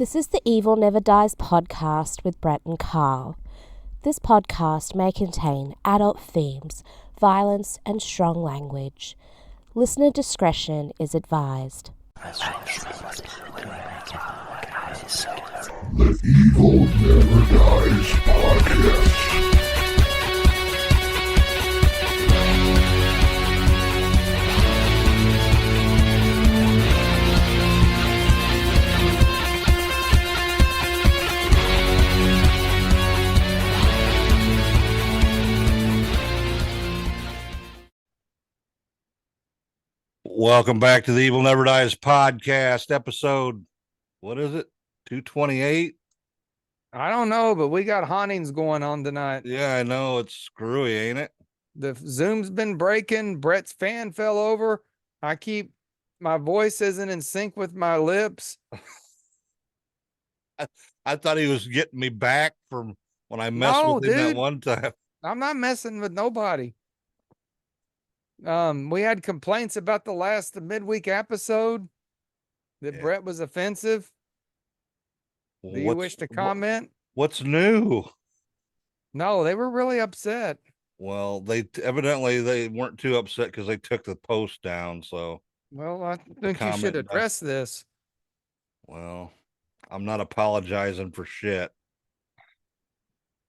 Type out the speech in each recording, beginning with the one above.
This is the Evil Never Dies podcast with Brett and Carl. This podcast may contain adult themes, violence, and strong language. Listener discretion is advised. The Evil Never Dies podcast. Welcome back to the Evil Never Dies podcast, episode, what is it, 228? I don't know, but we got hauntings going on tonight. Yeah, I know, it's screwy, ain't it? The Zoom's been breaking. Brett's fan fell over. My voice isn't in sync with my lips. I thought he was getting me back from when I messed with him that one time. I'm not messing with nobody. We had complaints about the midweek episode that Brett was offensive. Do you wish to comment? What's new? No, they were really upset. Well, evidently they weren't too upset because they took the post down. So, well, I think you should address this. Well, I'm not apologizing for shit.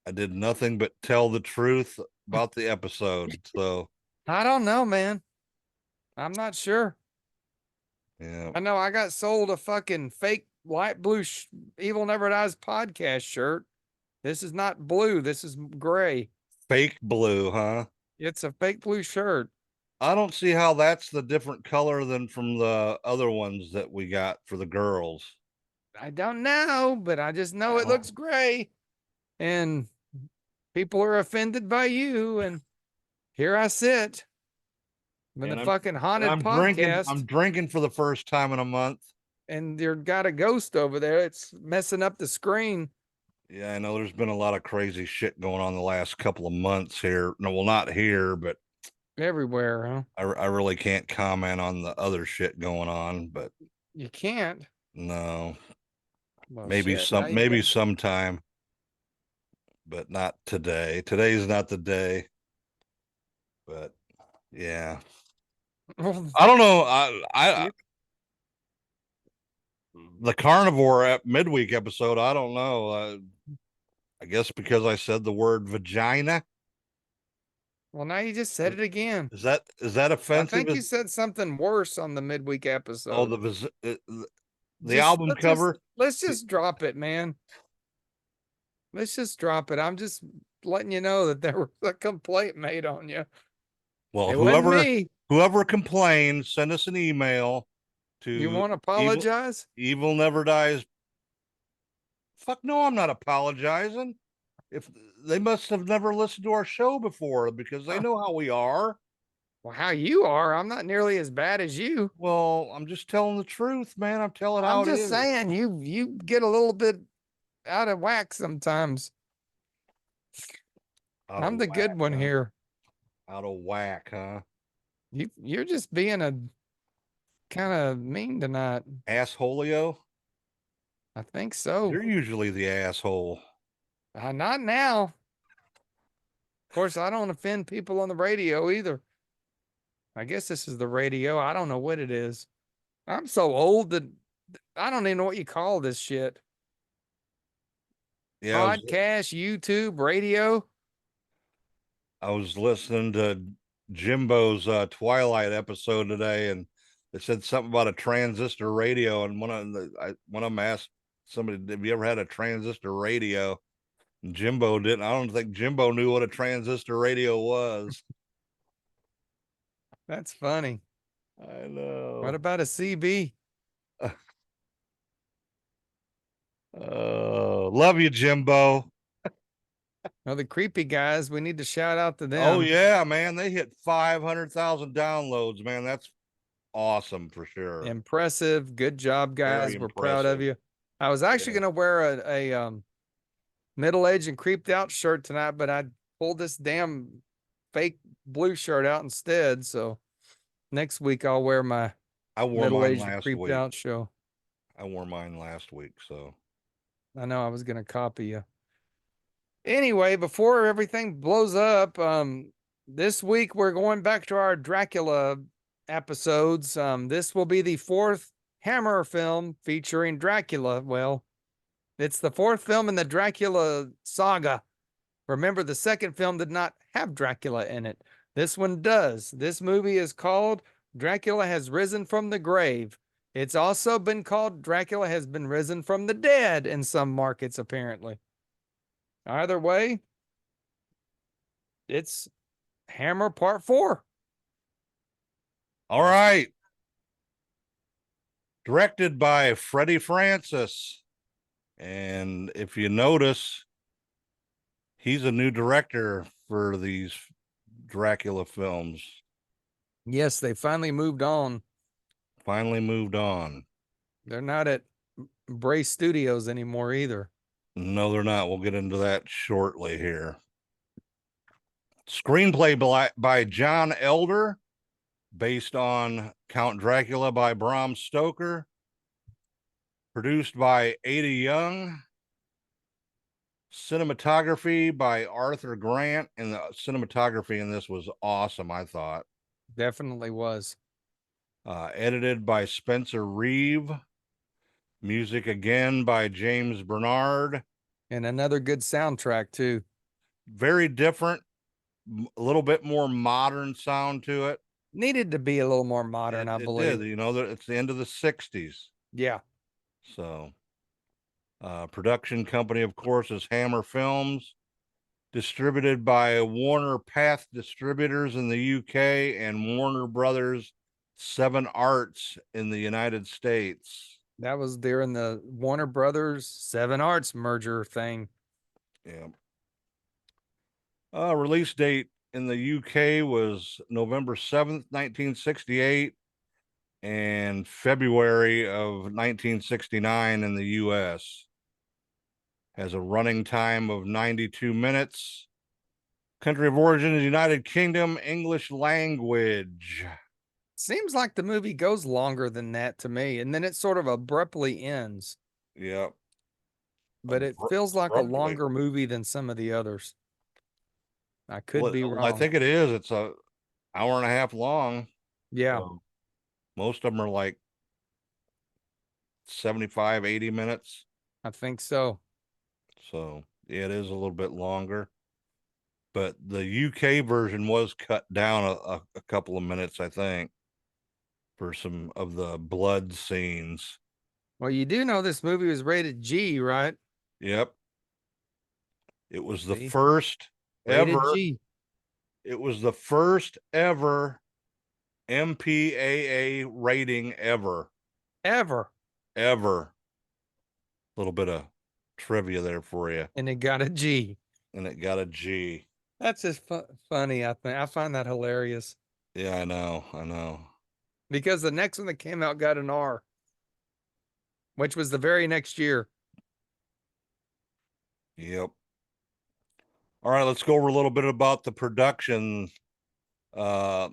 I did nothing but tell the truth about the episode. So. I don't know, man. I'm not sure. Yeah. I know I got sold a fucking fake light blue Evil Never Dies podcast shirt. This is not blue. This is gray. Fake blue, huh? It's a fake blue shirt. I don't see how that's the different color than from the other ones that we got for the girls. I don't know, but I just know it looks gray. And people are offended by you, and here I sit with the fucking haunted podcast. I'm drinking for the first time in a month. And you've got a ghost over there. It's messing up the screen. Yeah, I know there's been a lot of crazy shit going on the last couple of months here. No, well, not here, but everywhere, huh? I really can't comment on the other shit going on, but you can't. No. Well, maybe sometime, but not today. Today's not the day. But yeah, I don't know. I the carnivore midweek episode. I don't know. I guess because I said the word vagina. Well, now you just said it again. Is that offensive? I think you said something worse on the midweek episode. Oh, the album cover. Let's just drop it, man. Let's just drop it. I'm just letting you know that there was a complaint made on you. Well, whoever complained, send us an email to. You want to apologize? Evil Never Dies. Fuck no, I'm not apologizing. If they must have never listened to our show before because they know how we are. Well, how you are, I'm not nearly as bad as you. Well, I'm just telling the truth, man. I'm telling how it is. I'm just saying, you get a little bit out of whack sometimes. I'm the good one here. Out of whack, huh? You're just being a kind of mean tonight. Assholio? I think so. You're usually the asshole. Not now. Of course, I don't offend people on the radio either. I guess this is the radio. I don't know what it is. I'm so old that I don't even know what you call this shit. Yeah, podcast, YouTube, radio. I was listening to Jimbo's Twilight episode today, and it said something about a transistor radio. And one of them asked somebody, "Have you ever had a transistor radio?" And Jimbo didn't. I don't think Jimbo knew what a transistor radio was. That's funny. I know. What about a CB? Love you, Jimbo. Well, the creepy guys, we need to shout out to them. Oh yeah, man, they hit 500,000 downloads, man. That's awesome for sure. Impressive. Good job, guys. We're proud of you. I was actually going to wear a middle-aged and creeped out shirt tonight, but I pulled this damn fake blue shirt out instead. So next week I'll wear my middle-aged and creeped out show. I wore mine last week, so. I know I was going to copy you. Anyway, before everything blows up, this week we're going back to our Dracula episodes. This will be the fourth Hammer film featuring Dracula. Well, it's the fourth film in the Dracula saga. Remember, the second film did not have Dracula in it. This one does. This movie is called Dracula Has Risen from the Grave. It's also been called Dracula Has Been Risen from the Dead in some markets, apparently. Either way, it's Hammer Part 4. All right. Directed by Freddie Francis. And if you notice, he's a new director for these Dracula films. Yes, they finally moved on. Finally moved on. They're not at Bray Studios anymore either. No, they're not. We'll get into that shortly here. Screenplay by John Elder, based on Count Dracula by Bram Stoker. Produced by Ada Young. Cinematography by Arthur Grant, and the cinematography in this was awesome, I thought. Definitely was. Edited by Spencer Reeve. Music again by James Bernard. And another good soundtrack, too. Very different, a little bit more modern sound to it. Needed to be a little more modern, I believe. It did. You know, it's the end of the 60s. Yeah. So, production company, of course, is Hammer Films. Distributed by Warner Path Distributors in the UK and Warner Brothers 7 Arts in the United States. That was during the Warner Brothers 7 Arts merger thing. Yeah. Release date in the UK was November 7th, 1968, and February of 1969 in the US. Has a running time of 92 minutes. Country of origin is United Kingdom, English language. Seems like the movie goes longer than that to me, and then it sort of abruptly ends. Yep. But it feels like a longer movie than some of the others. I could be wrong. I think it is. It's a hour and a half long. Yeah. So most of them are like 75, 80 minutes. I think so. So yeah, it is a little bit longer. But the UK version was cut down a couple of minutes, I think, for some of the blood scenes. Well, you do know this movie was rated G, right? Yep. It was the first rated ever. G. It was the first ever MPAA rating ever. Ever. A little bit of trivia there for you. And it got a G. And it got a G. That's just funny, I think. I find that hilarious. Yeah, I know. Because the next one that came out got an R, which was the very next year. Yep. All right, let's go over a little bit about the production. Like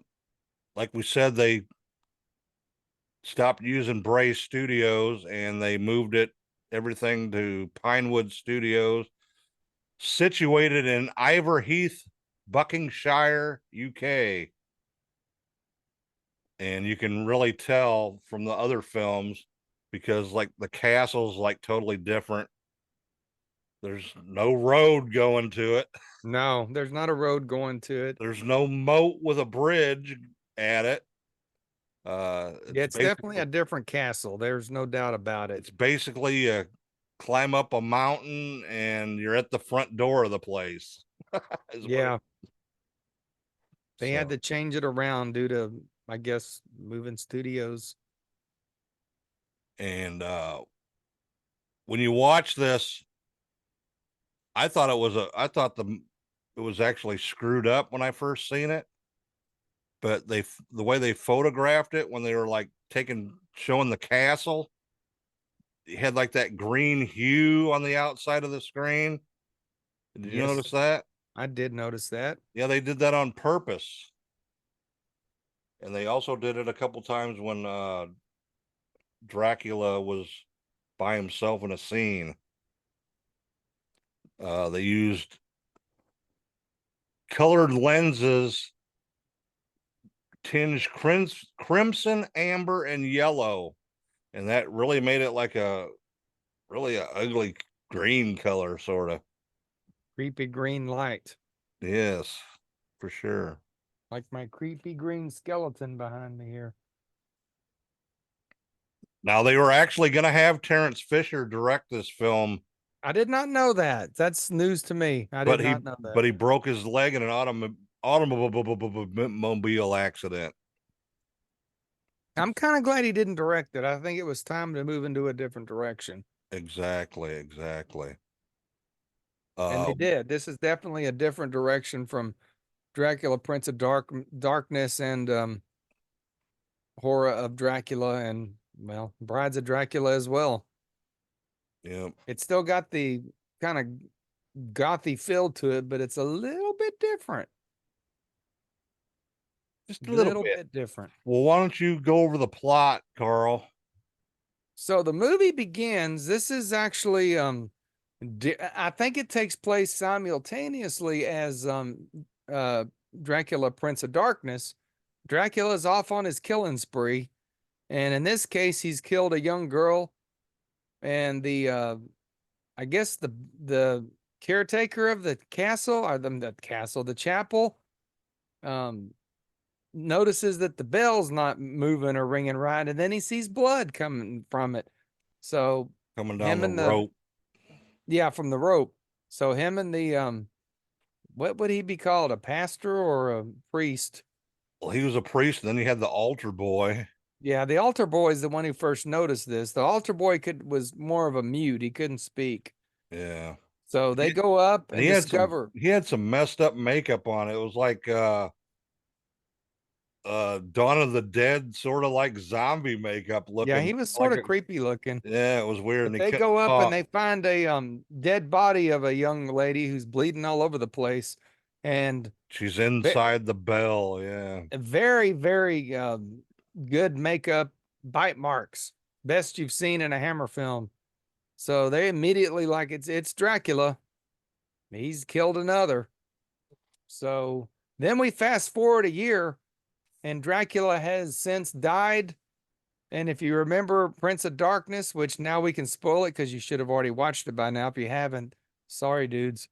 we said, they stopped using Bray Studios and they moved everything to Pinewood Studios, situated in Iverheath, Buckinghamshire, UK. And you can really tell from the other films because like the castle's like totally different. There's no road going to it. No, there's not a road going to it. There's no moat with a bridge at it. It's definitely a different castle. There's no doubt about it. It's basically a climb up a mountain and you're at the front door of the place. Yeah. They had to change it around due to, I guess, moving studios. And when you watch this, I thought it was actually screwed up when I first seen it. But the way they photographed it when they were like showing the castle, it had like that green hue on the outside of the screen. Did you notice that? I did notice that. Yeah, they did that on purpose. And they also did it a couple times when Dracula was by himself in a scene. They used colored lenses tinged crimson, amber, and yellow, and that really made it like a ugly green color, sort of. Creepy green light. Yes, for sure. Like my creepy green skeleton behind me here. Now they were actually going to have Terrence Fisher direct this film, I did not know that. That's news to me. I did not know that. but he broke his leg in an automobile accident. I'm kind of glad he didn't direct it. I think it was time to move into a different direction. Exactly. And they did. This is definitely a different direction from Dracula, Prince of Darkness, and Horror of Dracula, and well, Brides of Dracula as well. Yeah. It's still got the kind of gothy feel to it, but it's a little bit different. Just a little bit different. Well, why don't you go over the plot, Carl? So the movie begins. This is actually I think it takes place simultaneously as Dracula, Prince of Darkness. Dracula's off on his killing spree, and in this case, he's killed a young girl, and I guess the caretaker of the castle, or the chapel, notices that the bell's not moving or ringing right, and then he sees blood coming from it. So Coming down the rope. Yeah, from the rope. So him and the what would he be called? A pastor or a priest? Well, he was a priest, and then he had the altar boy. Yeah, the altar boy is the one who first noticed this. The altar boy was more of a mute. He couldn't speak. Yeah. So they go up and discover he had some messed up makeup on. It was like Dawn of the Dead, sort of like zombie makeup looking. Yeah, he was sort of creepy looking. Yeah, it was weird. But they go up and they find a dead body of a young lady who's bleeding all over the place, and she's inside the bell. Yeah, very, very good makeup, bite marks, best you've seen in a Hammer film. So they immediately like it's Dracula. He's killed another. So then we fast forward a year, and Dracula has since died. And if you remember Prince of Darkness, which now we can spoil it because you should have already watched it by now. If you haven't, sorry, dudes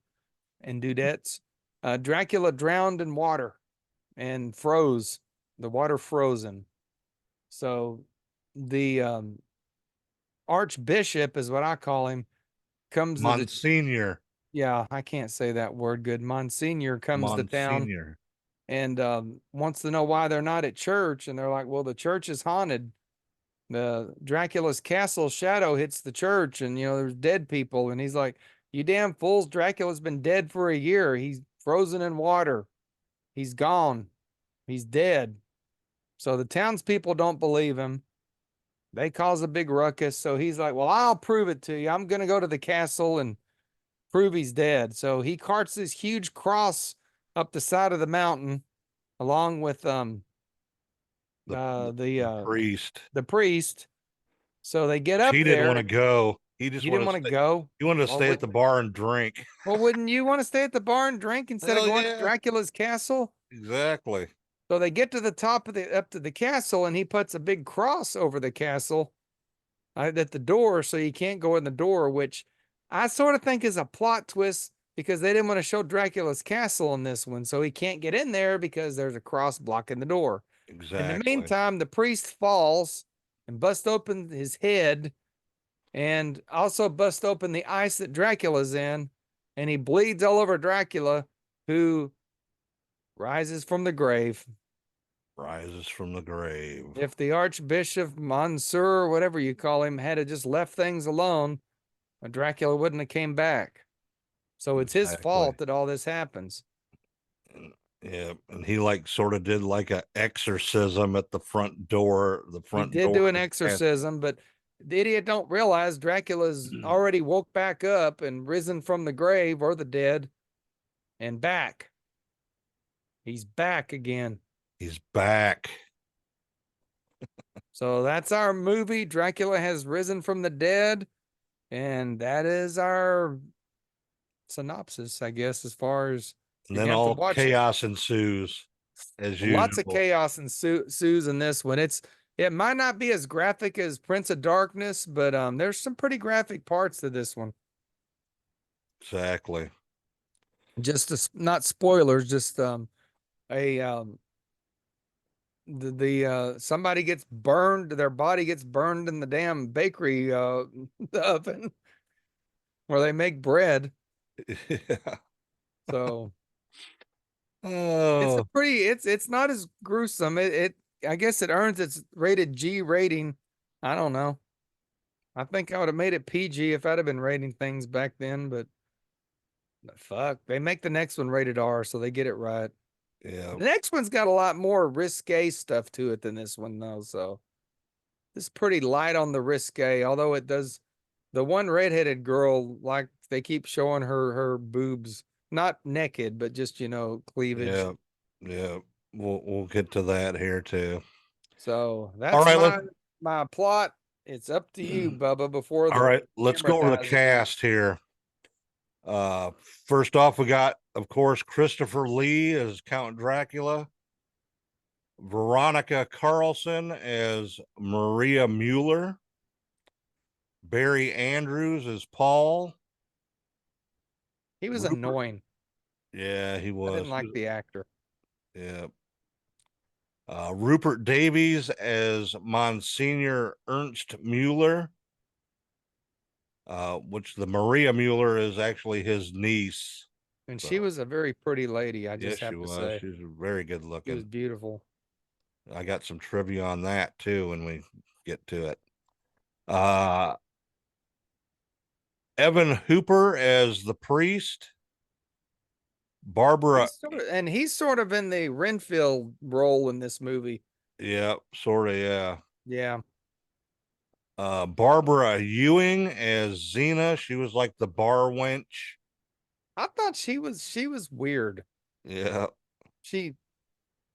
and dudettes. Dracula drowned in water and froze. The water frozen. So the Archbishop is what I call him. Comes Monsignor. Yeah, I can't say that word good. Monsignor comes to town and wants to know why they're not at church. And they're like, well, the church is haunted. The Dracula's castle shadow hits the church, and there's dead people. And he's like, you damn fools, Dracula's been dead for a year. He's frozen in water. He's gone. He's dead. So the townspeople don't believe him. They cause a big ruckus. So he's like, well, I'll prove it to you. I'm going to go to the castle and prove he's dead. So he carts this huge cross up the side of the mountain along with the priest. The priest. So they get up there. He didn't want to go. He didn't want to go. He wanted to stay at the bar and drink. Well, wouldn't you want to stay at the bar and drink instead of going to Dracula's castle? Exactly. So they get to the top of up to the castle, and he puts a big cross over the castle at the door, so you can't go in the door, which I sort of think is a plot twist because they didn't want to show Dracula's castle in this one, so he can't get in there because there's a cross blocking the door. Exactly. In the meantime, the priest falls and busts open his head and also busts open the ice that Dracula's in, and he bleeds all over Dracula, who rises from the grave. Rises from the grave. If the Archbishop, Monsieur, whatever you call him, had just left things alone, Dracula wouldn't have came back. So it's his fault that all this happens. Yeah, and he sort of did like an exorcism at the front door. He did do an exorcism, but the idiot don't realize Dracula's already woke back up and risen from the grave or the dead and back. He's back again. He's back. So that's our movie. Dracula has risen from the dead. And that is our synopsis, I guess, as far as And you're then gonna have to all watch it. chaos ensues as Lots of usual. chaos ensues in this one. It might not be as graphic as Prince of Darkness, but there's some pretty graphic parts to this one. Exactly. Just not spoilers, just a the somebody gets burned, their body gets burned in the damn bakery the oven where they make bread. Yeah. So Oh, it's not as gruesome. It I guess it earns its rated G rating. I don't know. I think I would have made it PG if I'd have been rating things back then, but fuck, they make the next one rated R, so they get it right. yeah. The next one's got a lot more risque stuff to it than this one, though. So this is pretty light on the risque, although it does. The one redheaded girl, like they keep showing her boobs, not naked, but just cleavage. Yeah. Yeah. We'll get to that here too. So All that's right, my plot. It's up to you, Bubba. Before all the right, let's camera go over the dies again. cast here. First off, we got, of course, Christopher Lee as Count Dracula, Veronica Carlson as Maria Mueller, Barry Andrews as Paul. He was Rupert, annoying. yeah, he I was. didn't like the actor. Yeah. Rupert Davies as Monsignor Ernst Mueller, which the Maria Mueller is actually his niece. And she So, was a very pretty lady, I yes, just she have to was. say. She's very good She was looking. beautiful. I got some trivia on that too when we get to it. Uh, Evan Hooper as the priest. Barbara, He's sort of in the Renfield role in this movie. yeah, sort of, yeah. Yeah. Barbara Ewing as Xena. She was like the bar wench. I thought she was weird. Yeah, She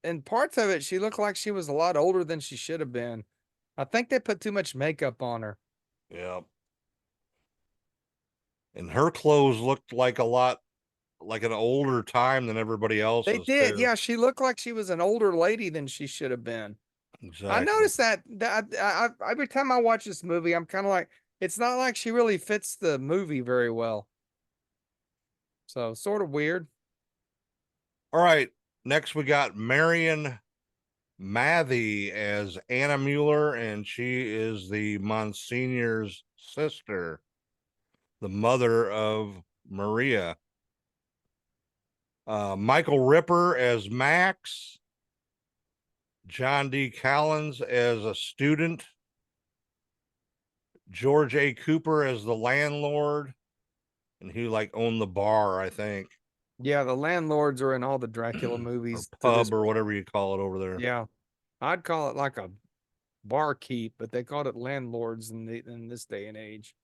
in parts of it, she looked like she was a lot older than she should have been. I think they put too much makeup on her. yeah. And her clothes looked like a lot like an older time than everybody They else's did. too. Yeah, she looked like she was an older lady than she should have been. I Exactly. noticed that every time I watch this movie, I'm kind of like, it's not like she really fits the movie very well. So sort of weird. All right. Next, we got Marion Mathy as Anna Mueller, and she is the Monsignor's sister, the mother of Maria. Michael Ripper as Max, John D. Collins as a student, George A. Cooper as the landlord, and he like owned the bar, I think, Yeah, the landlords are in all the Dracula or movies to this. pub or whatever you call it over there. Yeah, I'd call it like a barkeep, but they called it landlords in this day and age.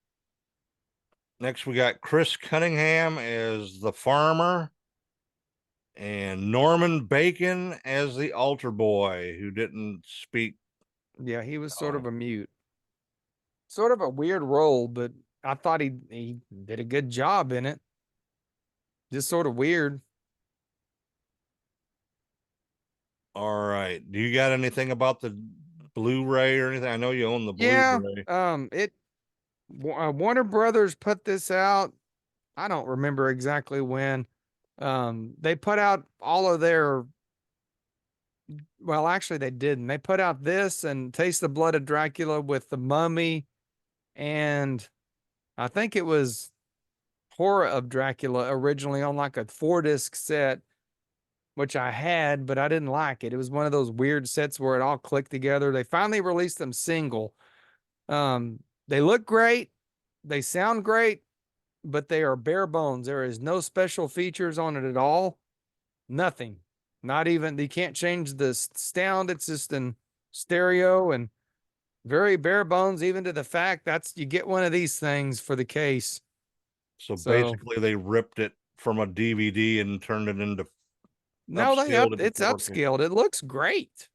Next, we got Chris Cunningham as the farmer, and Norman Bacon as the altar boy who didn't speak. Yeah, he was sort of a mute. Sort of a weird role, but I thought he did a good job in it. Just sort of weird. All right. Do you got anything about the Blu-ray or anything? I know you own the Yeah, Blu-ray. Warner Brothers put this out. I don't remember exactly when. They put out all of their. Well, actually, they didn't. They put out this and Taste the Blood of Dracula with the Mummy, and I think it was Horror of Dracula originally on like a 4-disc set, which I had, but I didn't like it. It was one of those weird sets where it all clicked together. They finally released them single. They look great, they sound great, but they are bare bones. There is no special features on it at all. Nothing. Not even, you can't change the sound. It's just in stereo and very bare bones, even to the fact that's you get one of these things for the case. So So basically, they ripped it from a DVD and turned it into no, upscaled into it's 4K. upscaled. It looks great.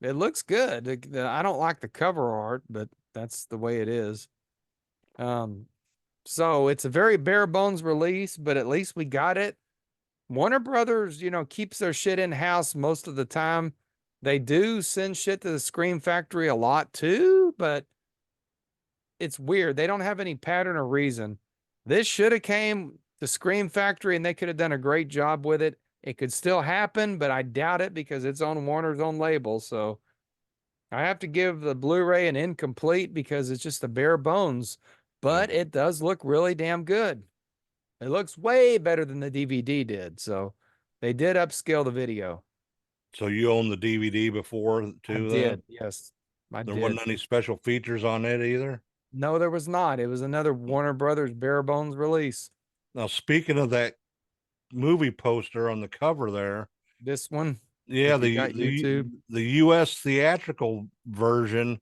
It looks good. I don't like the cover art, but that's the way it is. So it's a very bare bones release, but at least we got it. Warner Brothers, keeps their shit in house most of the time. They do send shit to the Scream Factory a lot too, but it's weird. They don't have any pattern or reason. This should have came to Scream Factory and they could have done a great job with it. It could still happen, but I doubt it because it's on Warner's own label. So I have to give the Blu-ray an incomplete because it's just a bare bones, but it does look really damn good. It looks way better than the DVD did. So they did upscale the video. So you owned the DVD before I too? did. Yes, I There did. wasn't any special features on it either. No, there was not. It was another Warner Brothers bare bones release. Now, speaking of that movie poster on the cover there, This one, yeah, if you got YouTube. the U.S. theatrical version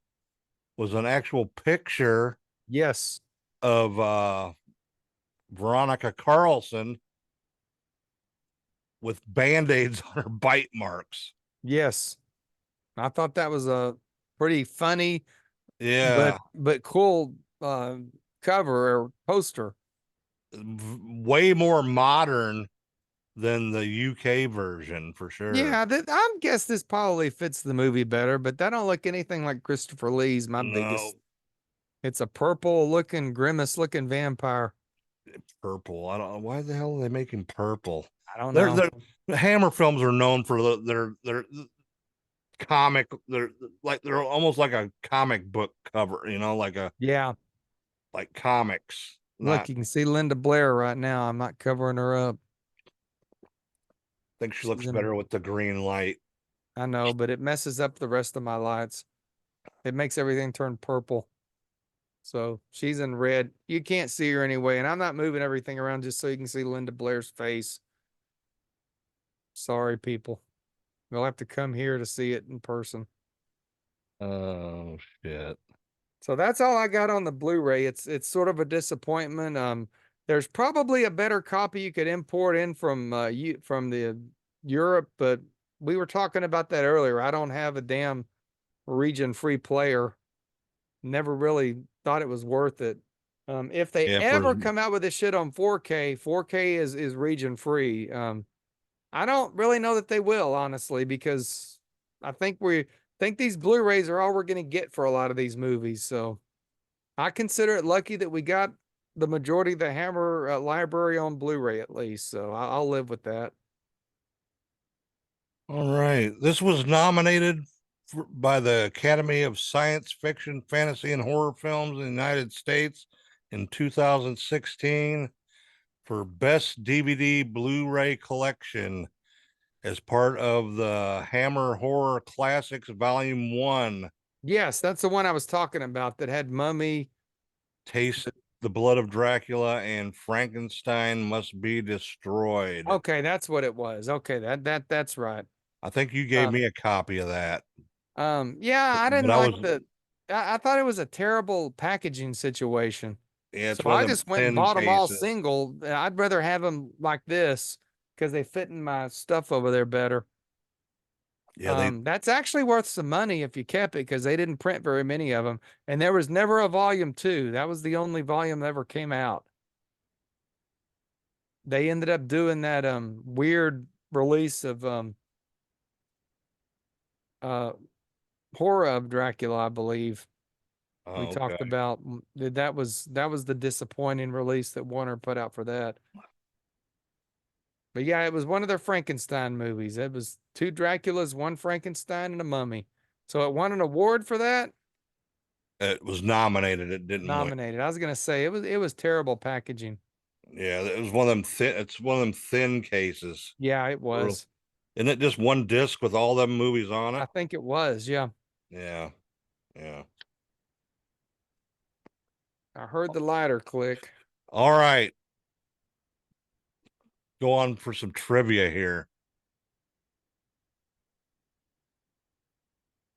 was an actual picture Yes. of Veronica Carlson with band-aids on her bite marks. Yes. I thought that was a pretty funny, Yeah, but cool cover or poster. way more modern than the UK version for sure. Yeah, I guess this probably fits the movie better, but that don't look anything like Christopher Lee's. My No. biggest. It's a purple looking, grimace looking vampire. Purple. I don't know why the hell are they making purple. I don't know. The Hammer films are known for their comic. They're almost like a comic book cover. Yeah. Like comics. Look, you can see Linda Blair right now. I'm not covering her up. I think she looks better with the green light. I know, but it messes up the rest of my lights. It makes everything turn purple. So she's in red. You can't see her anyway. And I'm not moving everything around just so you can see Linda Blair's face. Sorry, people. You'll have to come here to see it in person. Oh shit. So that's all I got on the Blu-ray. It's sort of a disappointment. There's probably a better copy you could import in from the Europe, but we were talking about that earlier. I don't have a damn region-free player. Never really thought it was worth it. If they ever come out with this shit on 4K, 4K is region free. I don't really know that they will, honestly, because I think these Blu-rays are all we're going to get for a lot of these movies. So I consider it lucky that we got the majority of the Hammer library on Blu-ray at least. So I'll live with that. All right. This was nominated by the Academy of Science Fiction, Fantasy, and Horror Films in the United States in 2016 for Best DVD Blu-ray Collection as part of the Hammer Horror Classics Volume 1. Yes, that's the one I was talking about that had Mummy, Taste the Blood of Dracula, and Frankenstein Must Be Destroyed. Okay, that's what it was. Okay, that's right. I think you gave me a copy of that. Yeah, I didn't I thought it was a terrible packaging situation. Yeah, so I just went and bought them all single. I'd rather have them like this because they fit in my stuff over there better. Yeah, that's actually worth some money if you kept it because they didn't print very many of them. And there was never a volume 2. That was the only volume that ever came out. They ended up doing that weird release of Horror of Dracula, I believe. We talked about that was the disappointing release that Warner put out for that. But yeah, it was one of their Frankenstein movies. It was 2 Draculas, 1 Frankenstein, and a mummy. So it won an award for that. It was nominated. It didn't nominated. win. I was gonna say it was terrible packaging. Yeah, it was one of them thin. It's one of them thin cases. Yeah, it was. Isn't it just one disc with all them movies on it? I think it was. Yeah. Yeah. I heard the lighter click. All right. Go on for some trivia here.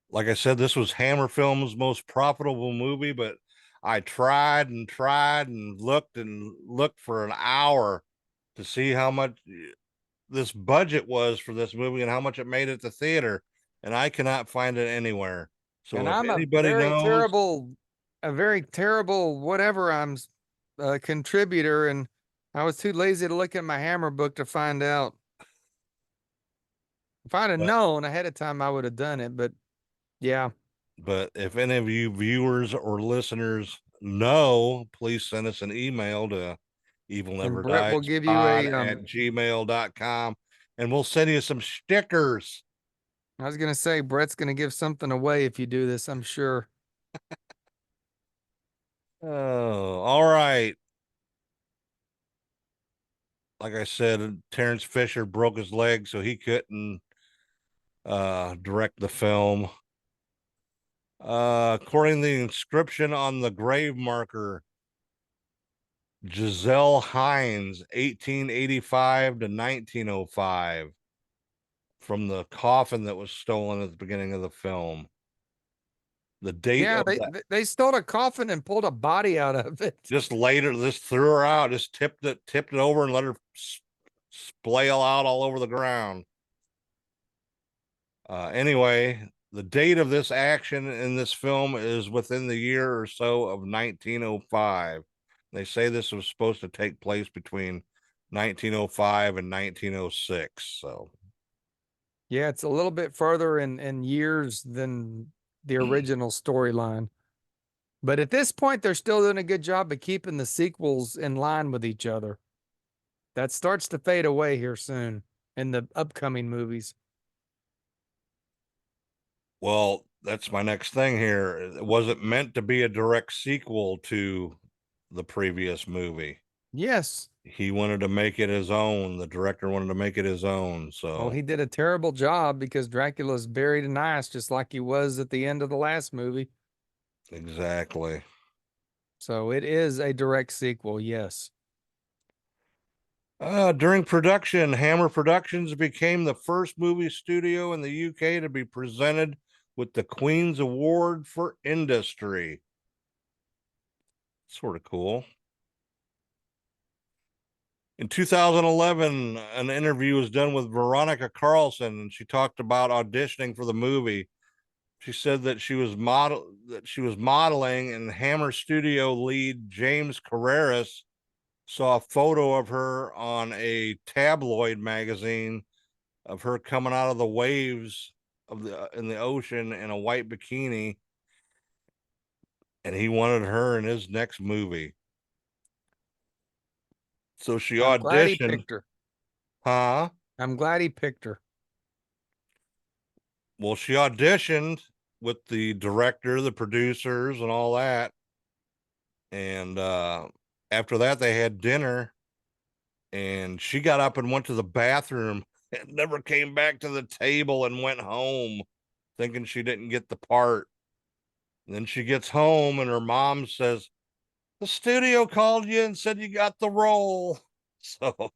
Like I said, this was Hammer Films' most profitable movie, but I tried and looked for an hour to see how much this budget was for this movie and how much it made at the theater, and I cannot find it anywhere. So and if I'm anybody a very knows, terrible a very terrible whatever contributor, and I was too lazy to look at my Hammer book to find out. If I'd have known ahead of time, I would have done it. But yeah, But if any of you viewers or listeners know, please send us an email to and Brett will give you evilneverdieспod@gmail.com, and we'll send you some stickers. I was gonna say Brett's gonna give something away if you do this. I'm sure. Oh, all right. Like I said, Terrence Fisher broke his leg, so he couldn't direct the film. According to the inscription on the grave marker, Giselle Hines, 1885 to 1905, from the coffin that was stolen at the beginning of the film. The date Yeah, of they that, they stole a coffin and pulled a body out of it. just later, just threw her out, just tipped it over and let her splail out all over the ground. Anyway, the date of this action in this film is within the year or so of 1905. They say this was supposed to take place between 1905 and 1906. So, Yeah, it's a little bit further in years than the original storyline. But at this point, they're still doing a good job of keeping the sequels in line with each other. That starts to fade away here soon in the upcoming movies. well, that's my next thing here. It wasn't meant to be a direct sequel to the previous movie. Yes. He wanted to make it his own. The director wanted to make it his own. Well, So, he did a terrible job because Dracula's buried in ice just like he was at the end of the last movie. exactly. So it is a direct sequel, yes. During production, Hammer Productions became the first movie studio in the UK to be presented with the Queen's Award for Industry. Sort of cool. In 2011, an interview was done with Veronica Carlson, and she talked about auditioning for the movie. She said that she was modeling, and Hammer studio lead James Carreras saw a photo of her on a tabloid magazine of her coming out of the waves of in the ocean in a white bikini, and he wanted her in his next movie. So she I'm glad he auditioned. picked her. Huh? I'm glad he picked her. Well, she auditioned with the director, the producers, and all that. And after that, they had dinner, and she got up and went to the bathroom and never came back to the table and went home thinking she didn't get the part. And then she gets home, and her mom says, "The studio called you and said you got the role." So,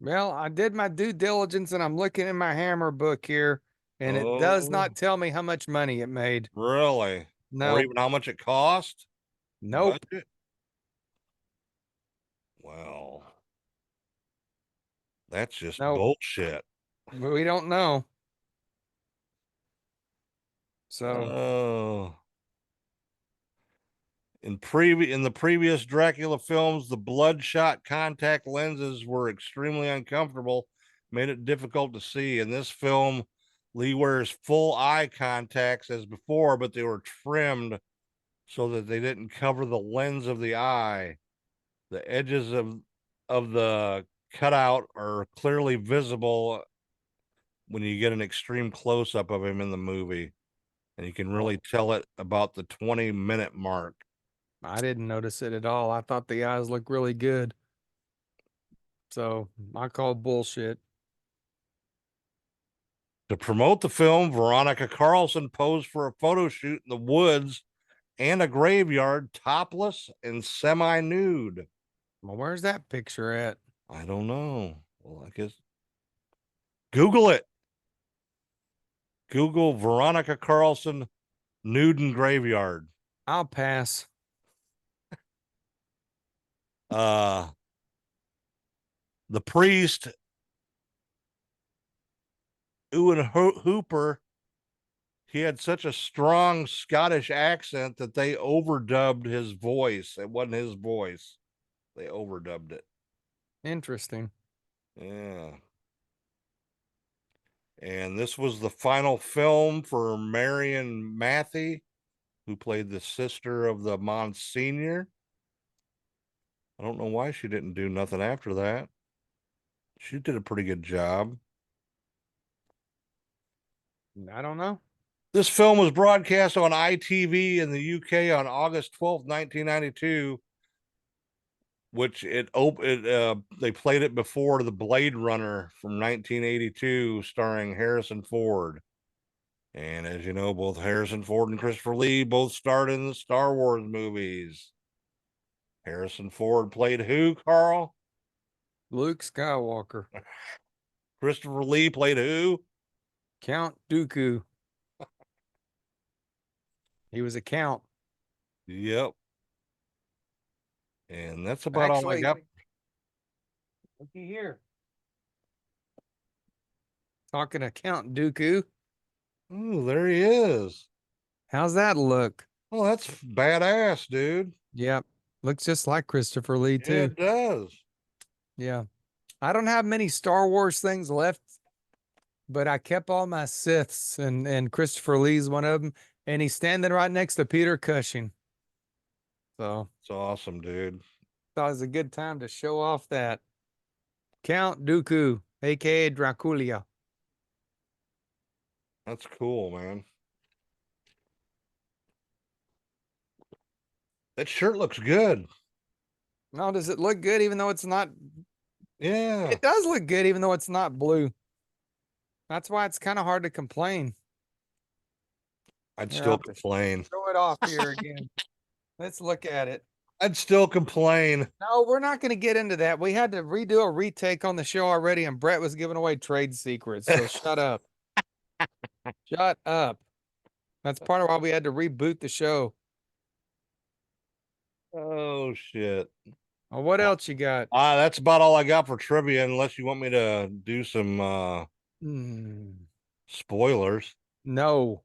Well, I did my due diligence and I'm looking in my Hammer book here, and it does oh, not tell me how much money it made. really? Or No, even how much it cost? nope. Budget? Well, that's just Nope. bullshit. We don't know. So, Oh. In the previous Dracula films, the bloodshot contact lenses were extremely uncomfortable, made it difficult to see. In this film, Lee wears full eye contacts as before, but they were trimmed so that they didn't cover the lens of the eye. The edges of the cutout are clearly visible when you get an extreme close up of him in the movie, and you can really tell it about the 20-minute mark. I didn't notice it at all. I thought the eyes looked really good. So, I call bullshit. To promote the film, Veronica Carlson posed for a photo shoot in the woods and a graveyard, topless and semi-nude. Well, where's that picture at? I don't know. Well, I guess Google it. Google Veronica Carlson nude and graveyard. I'll pass. The priest Ewan Hooper he had such a strong Scottish accent that they overdubbed his voice. It wasn't his voice. They overdubbed it. Interesting. Yeah. And this was the final film for Marion Matthey, who played the sister of the Monsignor. I don't know why she didn't do nothing after that. She did a pretty good job. I don't know. This film was broadcast on ITV in the UK on August 12th, 1992, which they played it before the Blade Runner from 1982 starring Harrison Ford. And as you know, both Harrison Ford and Christopher Lee both starred in the Star Wars movies. Harrison Ford played who, Carl? Luke Skywalker. Christopher Lee played who? Count Dooku. He was a count. Yep. And that's about all I got. Looky here. Talking to Count Dooku. Oh, there he is. How's that look? Oh, that's badass, dude. Yep. Looks just like Christopher Lee, Yeah, too. it does. Yeah. I don't have many Star Wars things left, but I kept all my Siths, and Christopher Lee's one of them, and he's standing right next to Peter Cushing. So It's awesome, dude. thought it was a good time to show off that. Count Dooku, aka Dracula. That's cool, man. That shirt looks good. No, does it look good even though it's not? Yeah. It does look good even though it's not blue. That's why it's kind of hard to complain. I'd Here, still I'll have to complain. Show it off here again. Let's look at it. I'd still complain. No, we're not going to get into that. We had to redo a retake on the show already, and Brett was giving away trade secrets. So shut up. Shut up. That's part of why we had to reboot the show. Oh shit. Well, what else you got? That's about all I got for trivia, unless you want me to do some spoilers. No.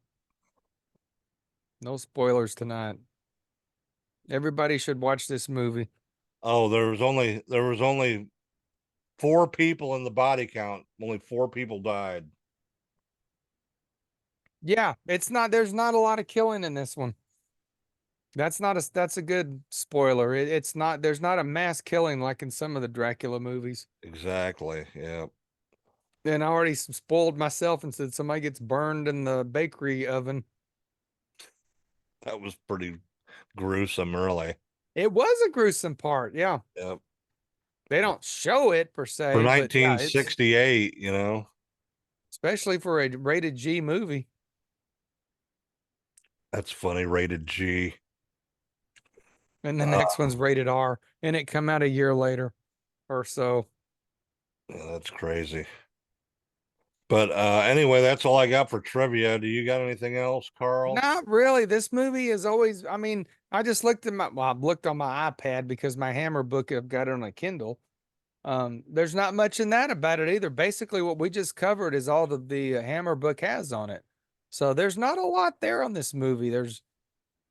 No spoilers tonight. Everybody should watch this movie. Oh, there was only 4 people in the body count. Only 4 people died. Yeah, there's not a lot of killing in this one. That's a good spoiler. There's not a mass killing like in some of the Dracula movies. Exactly. Yeah. And I already spoiled myself and said somebody gets burned in the bakery oven. That was pretty gruesome, really. It was a gruesome part, yeah. Yep. They don't show it per se. For but yeah, 1968, you know. especially for a rated G movie. That's funny, rated G. And the next one's rated R, and it come out a year later or so. Yeah, that's crazy. But anyway, that's all I got for trivia. Do you got anything else, Carl? Not really. This movie is always, I mean, I just looked at I looked on my iPad because my Hammer book, I've got it on a Kindle. There's not much in that about it either. Basically, what we just covered is all the Hammer book has on it. So there's not a lot there on this movie. There's,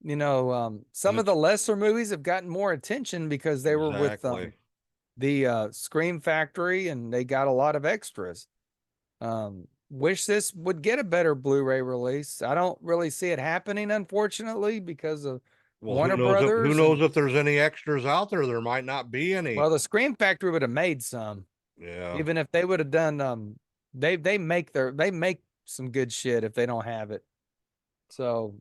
some of the lesser movies have gotten more attention because they were with the Scream Factory and they got a lot of extras. Wish this would get a better Blu-ray release. I don't really see it happening, unfortunately, because of Warner Brothers. Who knows if there's any extras out there? There might not be any. Well, the Scream Factory would have made some. Yeah. Even if they would have done they make some good shit if they don't have it. So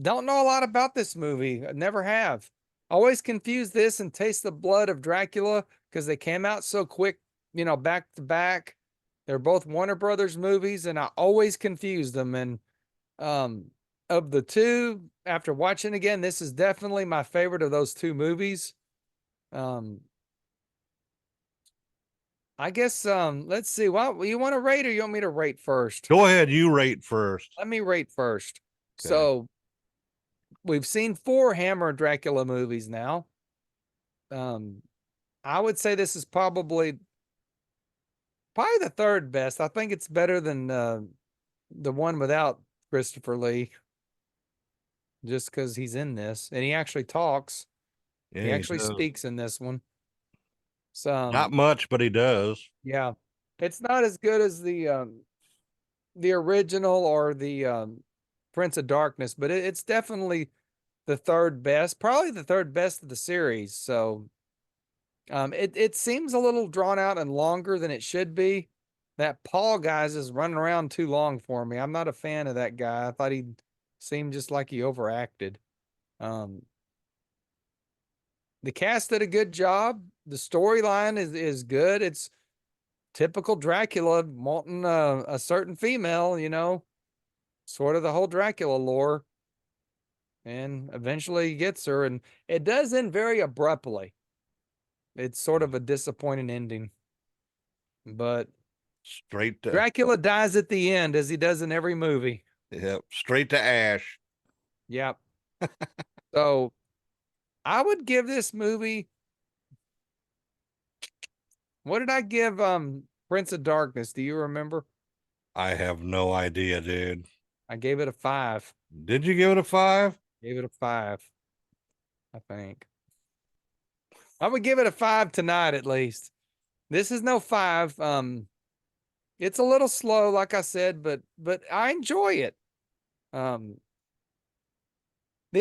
don't know a lot about this movie. I never have. Always confused this and Taste the Blood of Dracula because they came out so quick, back to back. They're both Warner Brothers movies, and I always confused them. And of the two, after watching again, this is definitely my favorite of those two movies. I guess let's see. What you want to rate, or you want me to rate first? Go ahead, you rate first. Let me rate first. Okay. So we've seen 4 Hammer Dracula movies now. I would say this is probably the third best. I think it's better than the one without Christopher Lee, just because he's in this and he actually talks. Yeah, He he actually does. speaks in this one. So, Not much, but he does. yeah, it's not as good as the original or the Prince of Darkness, but it's definitely the third best, probably the third best of the series. So, it seems a little drawn out and longer than it should be. That Paul guy's is running around too long for me. I'm not a fan of that guy. I thought he seemed just like he overacted. Um, the cast did a good job. The storyline is good. It's typical Dracula wanting a certain female, sort of the whole Dracula lore. And eventually he gets her, and it does end very abruptly. It's sort of a disappointing ending. But Straight to Dracula dies at the end, as he does in every movie. Yep, straight to ash. Yep. So I would give this movie, what did I give Prince of Darkness? Do you remember? I have no idea, dude. I gave it a 5. Did you give it a 5? Gave it a 5, I think. I would give it a 5 tonight at least. This is no 5. It's a little slow, like I said, but I enjoy it. The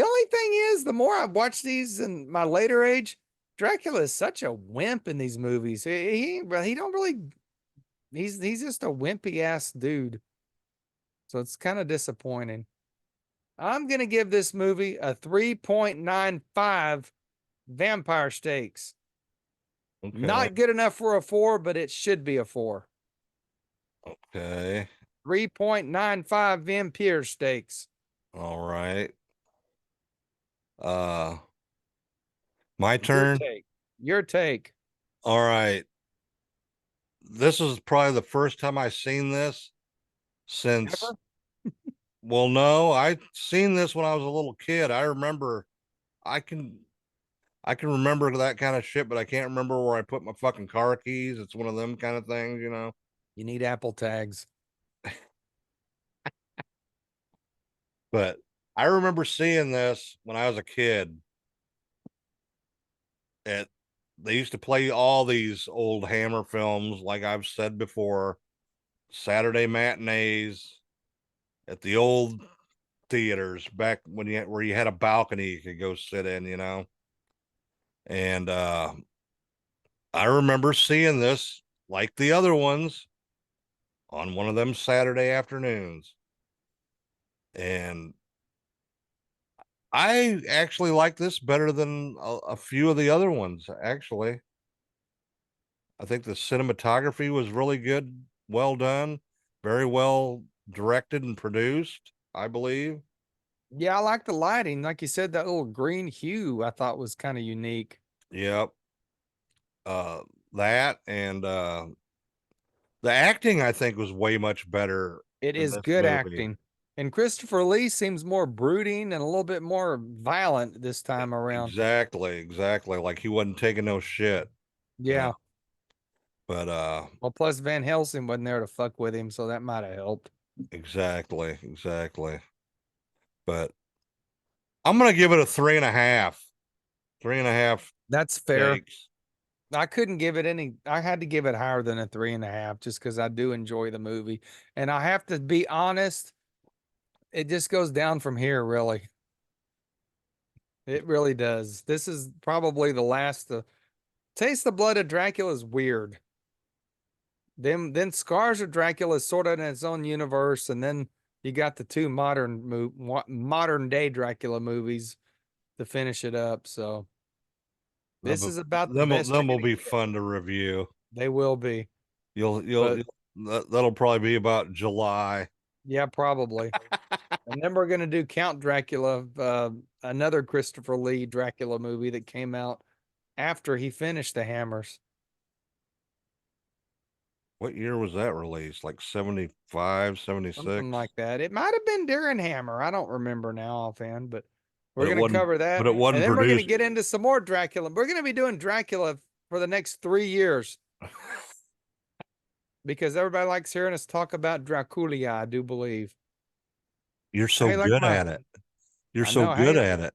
only thing is, the more I watch these in my later age, Dracula is such a wimp in these movies. He don't really. He's just a wimpy ass dude. So it's kind of disappointing. I'm gonna give this movie a 3.95 vampire stakes. Okay. Not good enough for a 4, but it should be a 4. Okay. 3.95 vampire stakes. All right. My Your turn. take. Your take. All right. This is probably the first time I've seen this since Ever? well, no, I seen this when I was a little kid. I remember I can remember that kind of shit, but I can't remember where I put my fucking car keys. It's one of them kind of things, you know. You need Apple tags. But I remember seeing this when I was a kid. At They used to play all these old Hammer films, like I've said before, Saturday matinees at the old theaters back when where you had a balcony you could go sit in, you know. And I remember seeing this like the other ones on one of them Saturday afternoons. And I actually like this better than a few of the other ones, actually. I think the cinematography was really good, well done, very well directed and produced, I believe. Yeah, I like the lighting. Like you said, that little green hue I thought was kind of unique. Yep. That and the acting I think was way much better It in is this good movie. acting. And Christopher Lee seems more brooding and a little bit more violent this time around. Exactly. Like he wasn't taking no shit. Yeah. But Well, plus Van Helsing wasn't there to fuck with him, so that might have helped. exactly. But I'm gonna give it a 3.5. 3.5 That's fair. takes. I couldn't give it any. I had to give it higher than a 3.5 just because I do enjoy the movie. And I have to be honest, it just goes down from here, really. It really does. This is probably the last. Taste the Blood of Dracula is weird. Then Scars of Dracula is sort of in its own universe, and then you got the two modern day Dracula movies to finish it up. So this is about the best you're Them will gonna be get. fun to review. They will be. You'll But that'll probably be about July. yeah, probably. And then we're gonna do Count Dracula, another Christopher Lee Dracula movie that came out after he finished The Hammers. What year was that released? Like 75, 76? Something like that. It might have been during Hammer. I don't remember now offhand, but we're But it going to wasn't cover that. but it And wasn't then we're going to produced. get into some more Dracula. We're going to be doing Dracula for the next 3 years because everybody likes hearing us talk about Dracula, I do believe. You're so Hey, like good my, at it. You're I so know. good Hey, at it.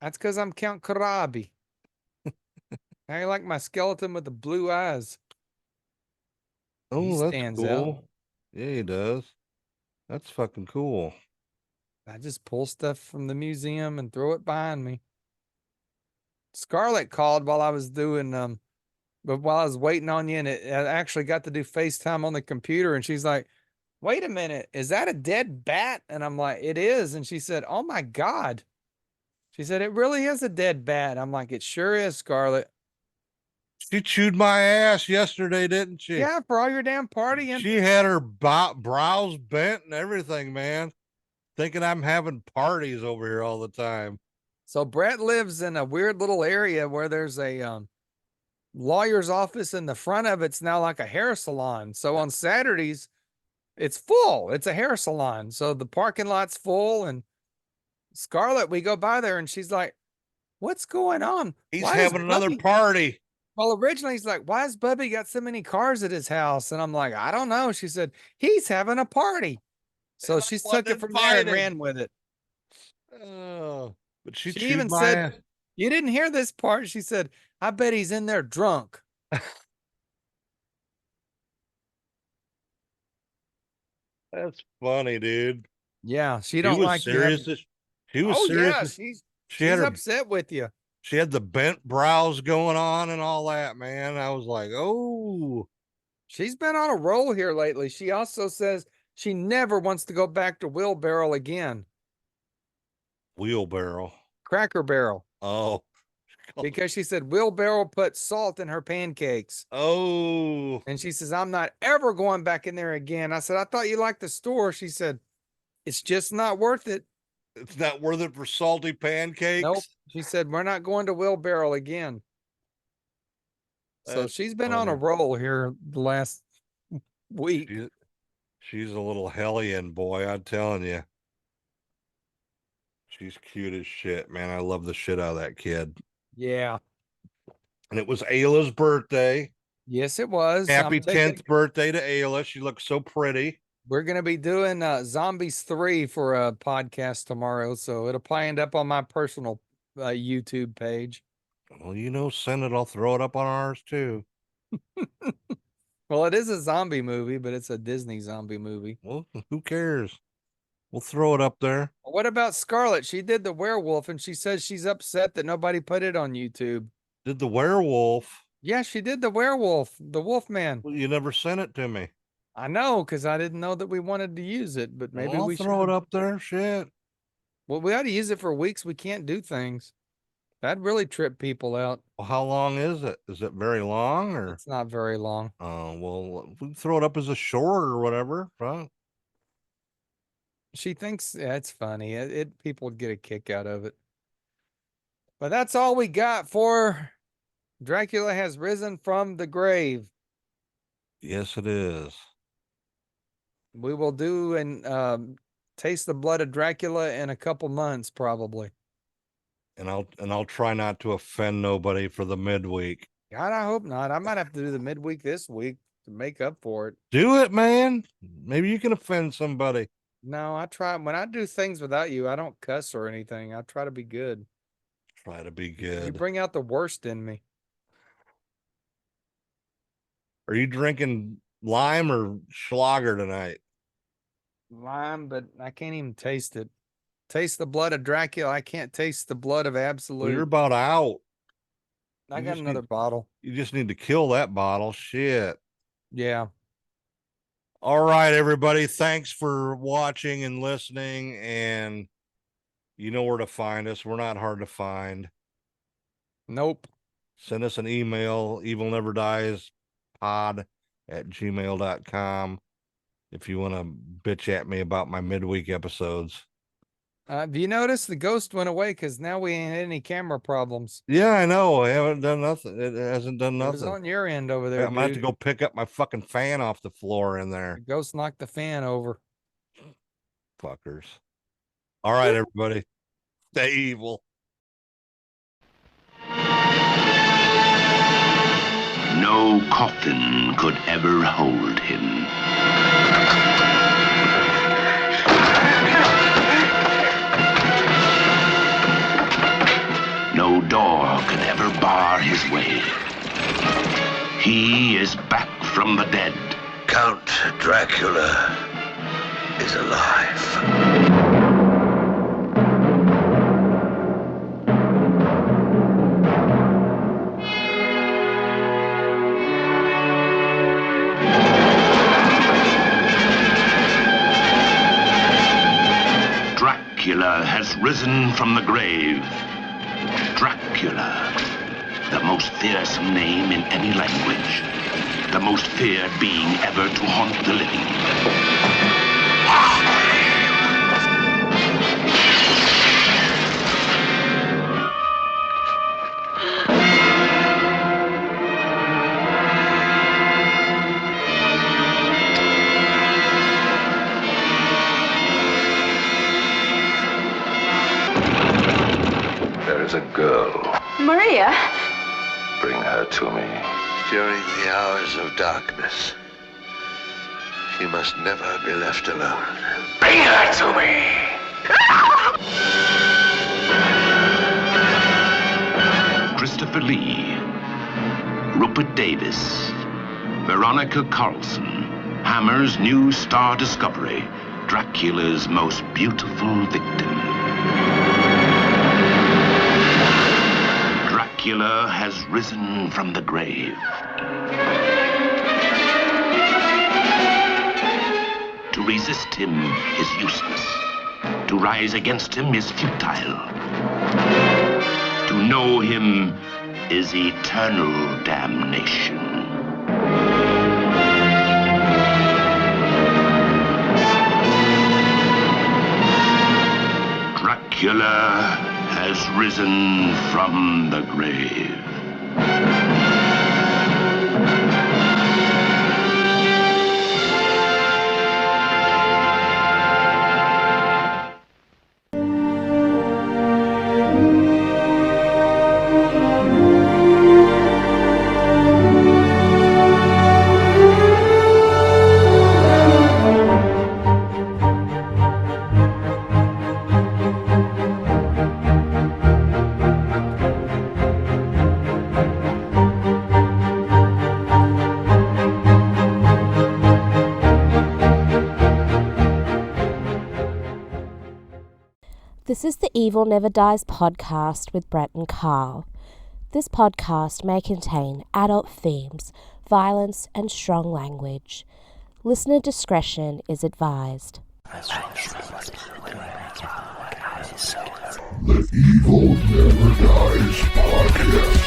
that's because I'm Count Karabi. Hey, like my skeleton with the blue eyes. He Oh, that's stands out. cool. Yeah, he does. That's fucking cool. I just pull stuff from the museum and throw it behind me. Scarlett called while I was doing but while I was waiting on you, and I actually got to do FaceTime on the computer, and she's like, "Wait a minute, is that a dead bat?" And I'm like, "It is." And she said, "Oh my God." She said, "It really is a dead bat." I'm like, "It sure is, Scarlett." She chewed my ass yesterday, didn't she? Yeah, for all your damn partying. She had her brows bent and everything, man. Thinking I'm having parties over here all the time. So Brett lives in a weird little area where there's a lawyer's office, and the front of it's now like a hair salon. So on Saturdays, it's full. It's a hair salon. So the parking lot's full, and Scarlett, we go by there and she's like, "What's going on? He's Why is having another Bubby?" party. Well, originally he's like, "Why has Bubby got so many cars at his house?" And I'm like, "I don't know." She said, "He's having a party." So And I she took it wasn't from there and invited. ran with it. Oh, but she She chewed even my said, ass. "You didn't hear this part." She said, "I bet he's in there drunk." That's funny, dude. Yeah, she She don't was like you having. serious. She was Oh serious. yeah, She had she's her. upset with you. She had the bent brows going on and all that, man. I was like, oh, She's been on a roll here lately. She also says she never wants to go back to wheelbarrow again. wheelbarrow. Cracker Barrel. Oh, Because she said wheelbarrow put salt in her pancakes. oh, And she says, "I'm not ever going back in there again." I said, "I thought you liked the store." She said, "It's just not worth it." it's not worth it for salty Nope. pancakes. She said, "We're not going to wheelbarrow again." So That's she's been on a funny. roll here the last week. She, she's a little hellion, boy. I'm telling you. She's cute as shit, man. I love the shit out of that kid. Yeah. And it was Ayla's birthday. Yes, it was. Happy 10th birthday to Ayla. She looks so pretty. We're going to be doing Zombies 3 for a podcast tomorrow. So it'll probably end up on my personal YouTube page. Well, send it. I'll throw it up on ours too. Well, it is a zombie movie, but it's a Disney zombie movie. Well, who cares? We'll throw it up there. What about Scarlett? She did the werewolf, and she says she's upset that nobody put it on YouTube. Did the werewolf? Yeah, she did the werewolf, the Wolfman. Well, you never sent it to me. I know, because I didn't know that we wanted to use it, but maybe Well, I'll we throw should. it up there. Shit. Well, we ought to use it for weeks. We can't do things. That'd really trip people out. Well, how long is it? Is it very long or? It's not very long. Well, we can throw it up as a short or whatever. Right? She thinks it's funny. People would get a kick out of it. But that's all we got for Dracula Has Risen from the Grave. Yes, it is. We will do and taste the blood of Dracula in a couple months, probably. And I'll try not to offend nobody for the midweek. God, I hope not. I might have to do the midweek this week to make up for it. Do it, man. Maybe you can offend somebody. No, I try. When I do things without you, I don't cuss or anything. I try to be good. Try to be You good. bring out the worst in me. Are you drinking lime or Schlager tonight? Lime, but I can't even taste it. Taste the blood of Dracula. I can't taste the blood of Well, Absolute. you're about out. I you got just another need- bottle. You just need to kill that bottle. Shit. Yeah. All right, everybody. Thanks for watching and listening. And you know where to find us. We're not hard to find. Nope. Send us an email, evilneverdieспod@gmail.com if you want to bitch at me about my midweek episodes. Have you noticed the ghost went away because now we ain't had any camera problems? Yeah, I know. I haven't done nothing. It hasn't done It was nothing. on your end over there, I'm gonna have to dude. go pick up my fucking fan off the floor in there. The ghost knocked the fan over. Fuckers. All right, everybody. Stay evil. No coffin could ever hold him. ever bar his way. He is back from the dead. Count Dracula is alive. Dracula has risen from the grave. Dracula, the most fearsome name in any language. The most feared being ever to haunt the living. There is a girl. Maria? Bring her to me. During the hours of darkness, she must never be left alone. Bring her to me! Christopher Lee, Rupert Davis, Veronica Carlson, Hammer's new star discovery, Dracula's most beautiful victim. Dracula has risen from the grave. To resist him is useless. To rise against him is futile. To know him is eternal damnation. Dracula has risen from the grave. This is the Evil Never Dies podcast with Brett and Carl. This podcast may contain adult themes, violence, and strong language. Listener discretion is advised. The Evil Never Dies podcast.